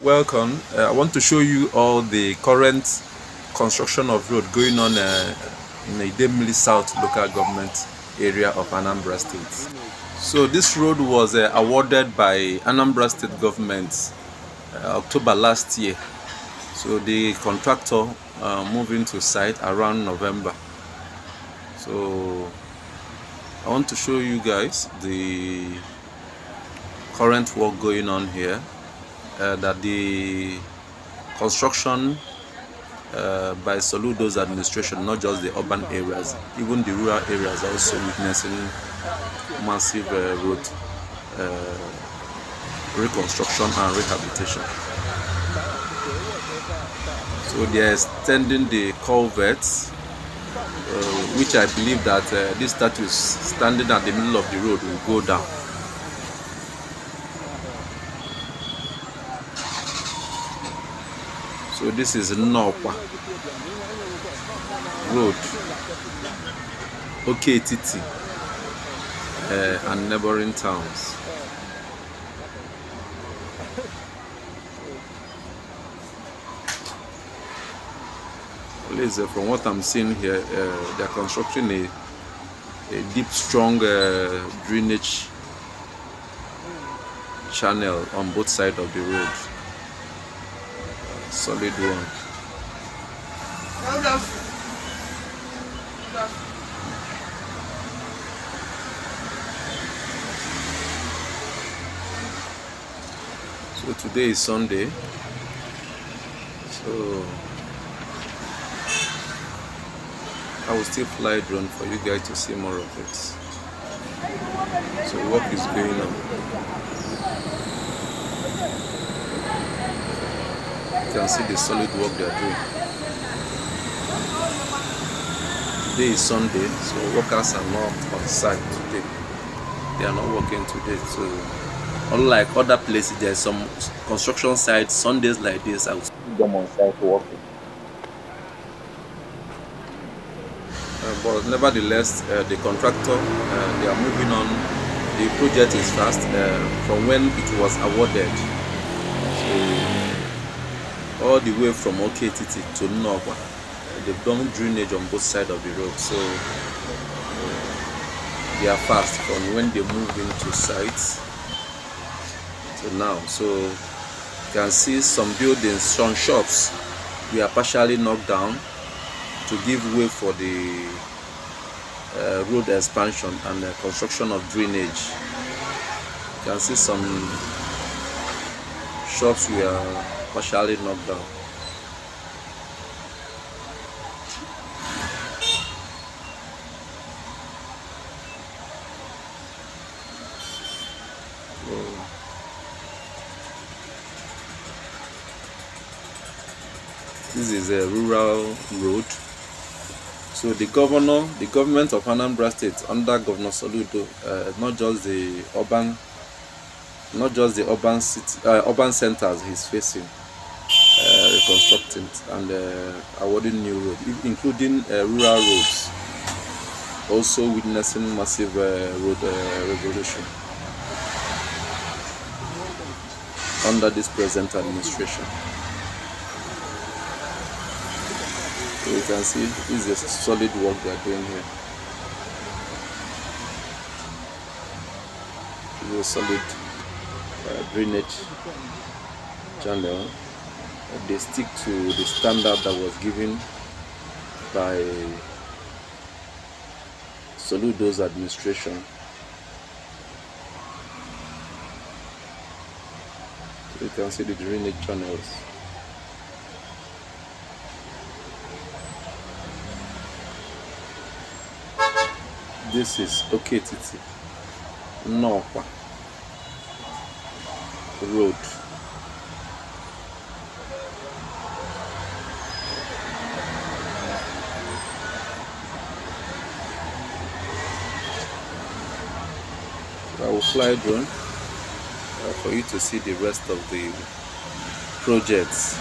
Welcome. I want to show you all the current construction of road going on in the Idemili South local government area of Anambra State. So this road was awarded by Anambra State government October last year. So the contractor moved into site around November. So I want to show you guys the current work going on here. That the construction by Soludo's administration, not just the urban areas, even the rural areas are also witnessing massive road reconstruction and rehabilitation. So they are extending the culverts, which I believe that this statue standing at the middle of the road will go down. So this is Nnokwa road, Awka-Etiti and neighboring towns. Please, from what I'm seeing here, they are constructing a deep, strong drainage channel on both sides of the road. Solid one. So today is Sunday. So I will still fly drone for you guys to see more of it. So work is going on. You can see the solid work they are doing. Today is Sunday, so workers are not on site today. They are not working today. So unlike other places, there are some construction sites Sundays like this. I will see them on site working. But nevertheless, the contractor, they are moving on. The project is fast from when it was awarded. So all the way from Awka-Etiti to Nnokwa, they've done drainage on both sides of the road. So they are fast from when they move into sites to now. So you can see some buildings, some shops, we are partially knocked down to give way for the road expansion and the construction of drainage. You can see some shops we are partially knocked down. This is a rural road. So the government of Anambra State under Governor Soludo, not just the urban centers he's facing, reconstructing and awarding new roads, including rural roads, also witnessing massive road revolution under this present administration. So you can see this is a solid work they are doing here. This is a solid drainage channel. They stick to the standard that was given by Soludo's administration. So you can see the drainage channels. This is Awka-Etiti, Nnokwa road. I will fly drone for you to see the rest of the projects.